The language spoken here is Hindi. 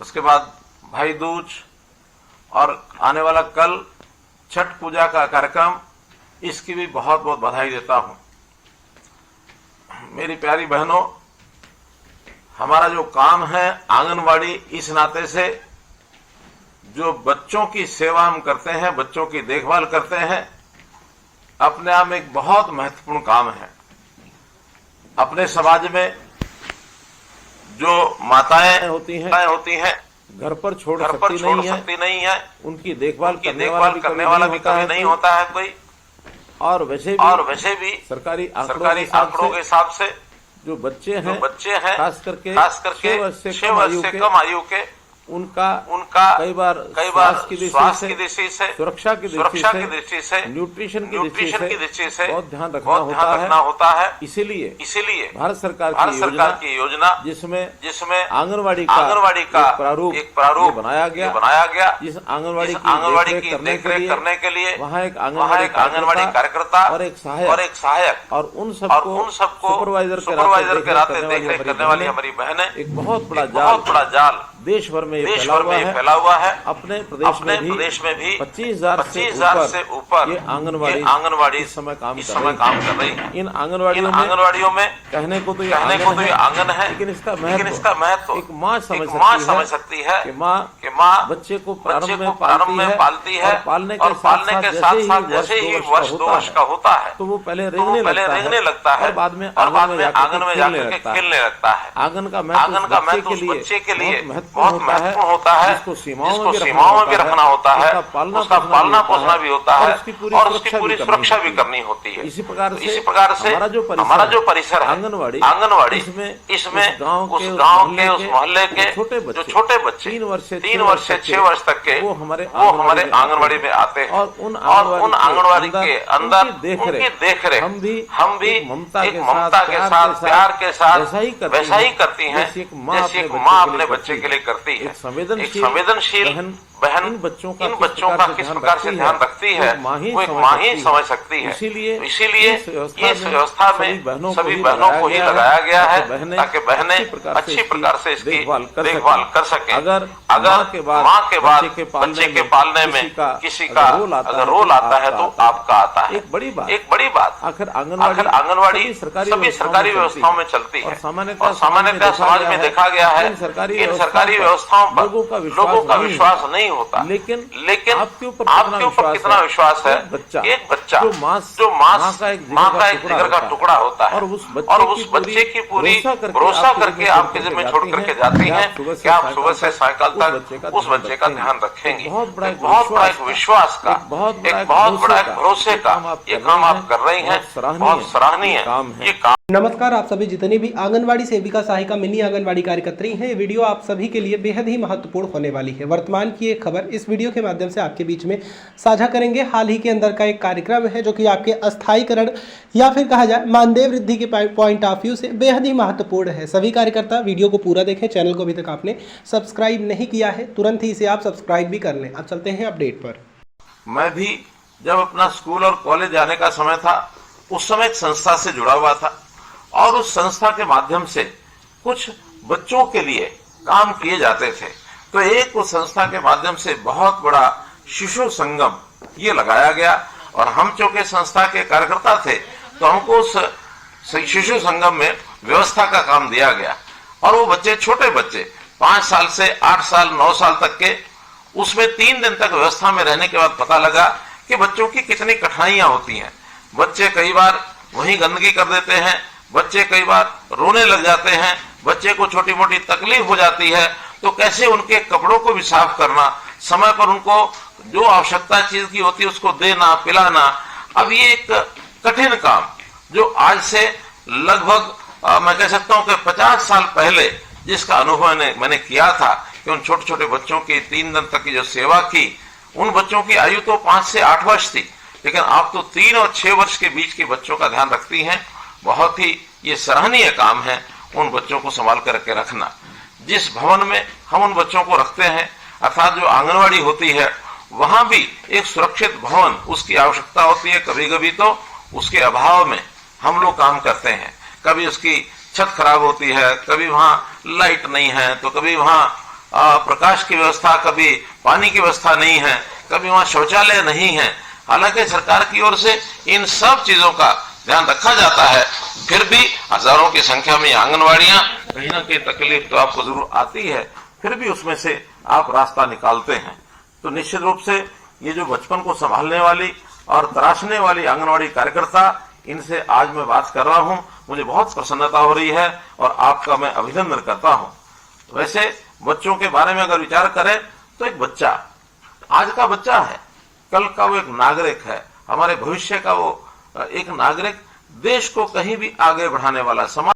उसके बाद भाई दूज और आने वाला कल छठ पूजा का कार्यक्रम, इसकी भी बहुत बहुत बधाई देता हूं। मेरी प्यारी बहनों, हमारा जो काम है आंगनवाड़ी, इस नाते से जो बच्चों की सेवा हम करते हैं, बच्चों की देखभाल करते हैं, अपने आप में एक बहुत महत्वपूर्ण काम है। अपने समाज में जो माताएं होती हैं घर पर छोड़ सकती नहीं है, उनकी देखभाल करने वाला भी कभी नहीं होता है कोई। और वैसे भी सरकारी आंकड़ों के हिसाब से जो बच्चे हैं खास करके 6 वर्ष से कम आयु के उनका कई बार स्वास्थ्य की दृष्टि से, सुरक्षा की दृष्टि से, न्यूट्रिशन की दृष्टि से बहुत ध्यान रखना होता है। इसीलिए भारत सरकार की योजना जिसमें आंगनवाड़ी का एक प्रारूप बनाया गया, जिस आंगनवाड़ी की देखरेख करने के लिए वहाँ एक आंगनवाड़ी कार्यकर्ता और एक सहायक और उन सबको सुपरवाइजर के नाते देखरेख करने वाली हमारी बहनें, एक बहुत बड़ा जाल देश भर में फैला हुआ है। अपने प्रदेश में भी 25,000 से ऊपर ये आंगनवाड़ी इस समय काम कर रही है। इन आंगनवाड़ियों में कहने को तो ये आंगन है, लेकिन इसका महत्व एक माँ समझ सकती है कि माँ बच्चे को प्रारंभ में पालती है, और पालने के साथ जैसे ही वर्ष 2 वर्ष का होता है तो वो पहले रेंगने लगता है और बाद में आंगन में जाकर खेलने लगता है। आंगन का महत्व बच्चे के लिए बहुत महत्वपूर्ण होता है, जिसको सीमाओं में भी रखना होता है, उसका पालना पोसना भी होता है और उसकी पूरी सुरक्षा भी करनी होती है। इसी प्रकार से हमारा जो परिसर है आंगनवाड़ी, इसमें उस गांव के, उस मोहल्ले के जो छोटे बच्चे 3 वर्ष से 6 वर्ष तक के वो हमारे आंगनवाड़ी में आते हैं और उन आंगनवाड़ी के अंदर उनकी देखरेख हम भी ममता के साथ, प्यार के साथ वैसा ही करती हैं जैसे एक माँ अपने बच्चे के लिए करती है। एक संवेदनशील बहन इन बच्चों का किस प्रकार से ध्यान रखती है वो एक माँ ही समझ सकती है। इसीलिए इस व्यवस्था में सभी बहनों को ही लगाया गया है ताकि बहनें अच्छी प्रकार से इसकी देखभाल कर सकें। अगर माँ के बाद बच्चे के पालने में किसी का अगर रोल आता है तो आपका आता है। एक बड़ी बात आखिर आंगनवाड़ी सभी सरकारी व्यवस्थाओं में चलती है और सामान्यतः समाज में देखा गया है इन सरकारी व्यवस्थाओं पर लोगों का विश्वास नहीं होता। लेकिन आपके ऊपर कितना विश्वास है? एक बच्चा जो माँ का एक जिगर का टुकड़ा होता है और उस बच्चे की पूरी भरोसा करके आपके जिम्मे छोड़ करके जाती हैं कि आप सुबह से सायकाल तक उस बच्चे का ध्यान रखेंगे। बहुत बड़ा एक विश्वास का, एक बहुत बड़ा एक भरोसे का ये काम आप कर रही हैं, बहुत सराहनीय ये काम। नमस्कार, आप सभी जितने भी आंगनवाड़ी सेविका, सहायिका, मिनी आंगनवाड़ी कार्यकर्त्री हैं, ये वीडियो आप सभी के लिए बेहद ही महत्वपूर्ण होने वाली है। वर्तमान की एक खबर इस वीडियो के माध्यम से आपके बीच में साझा करेंगे। हाल ही के अंदर का एक कार्यक्रम है जो कि आपके अस्थायीकरण या फिर कहा जाए मानदेय वृद्धि के पॉइंट ऑफ व्यू से बेहद ही महत्वपूर्ण है। सभी कार्यकर्ता वीडियो को पूरा देखें। चैनल को अभी तक आपने सब्सक्राइब नहीं किया है, तुरंत ही इसे आप सब्सक्राइब भी कर लें। अब चलते हैं अपडेट पर। मैं भी जब अपना स्कूल और कॉलेज जाने का समय था, उस समय एक संस्था से जुड़ा हुआ था और उस संस्था के माध्यम से कुछ बच्चों के लिए काम किए जाते थे। तो एक उस संस्था के माध्यम से बहुत बड़ा शिशु संगम ये लगाया गया और हम चूंकि संस्था के कार्यकर्ता थे तो हमको उस शिशु संगम में व्यवस्था का काम दिया गया और वो बच्चे, छोटे बच्चे 5 साल से 8 साल 9 साल तक के, उसमें 3 दिन तक व्यवस्था में रहने के बाद पता लगा कि बच्चों की कितनी कठिनाइयां होती हैं। बच्चे कई बार वहीं गंदगी कर देते हैं, बच्चे कई बार रोने लग जाते हैं, बच्चे को छोटी मोटी तकलीफ हो जाती है, तो कैसे उनके कपड़ों को भी साफ करना, समय पर उनको जो आवश्यकता चीज की होती है उसको देना, पिलाना। अब ये एक कठिन काम जो आज से लगभग मैं कह सकता हूं कि 50 साल पहले जिसका अनुभव मैंने किया था कि उन छोटे छोटे बच्चों की 3 दिन तक की जो सेवा की, उन बच्चों की आयु तो 5 से 8 वर्ष थी, लेकिन आप तो 3 और 6 वर्ष के बीच के बच्चों का ध्यान रखती हैं। बहुत ही ये सराहनीय काम है उन बच्चों को संभाल करके रखना। जिस भवन में हम उन बच्चों को रखते हैं अर्थात जो आंगनवाड़ी होती है, वहां भी एक सुरक्षित भवन उसकी आवश्यकता होती है। कभी कभी तो उसके अभाव में हम लोग काम करते हैं, कभी उसकी छत खराब होती है, कभी वहां लाइट नहीं है, तो कभी वहां प्रकाश की व्यवस्था, कभी पानी की व्यवस्था नहीं है, कभी वहां शौचालय नहीं है। हालांकि सरकार की ओर से इन सब चीजों का ध्यान रखा जाता है, फिर भी हजारों की संख्या में आंगनवाड़ियां, कहीं ना कहीं तकलीफ तो आपको जरूर आती है, फिर भी उसमें से आप रास्ता निकालते हैं। तो निश्चित रूप से ये जो बचपन को संभालने वाली और तराशने वाली आंगनवाड़ी कार्यकर्ता, इनसे आज मैं बात कर रहा हूं, मुझे बहुत प्रसन्नता हो रही है और आपका मैं अभिनंदन करता हूं। वैसे बच्चों के बारे में अगर विचार करें तो एक बच्चा आज का बच्चा है, कल का वो एक नागरिक है, हमारे भविष्य का वो एक नागरिक, देश को कहीं भी आगे बढ़ाने वाला, समाज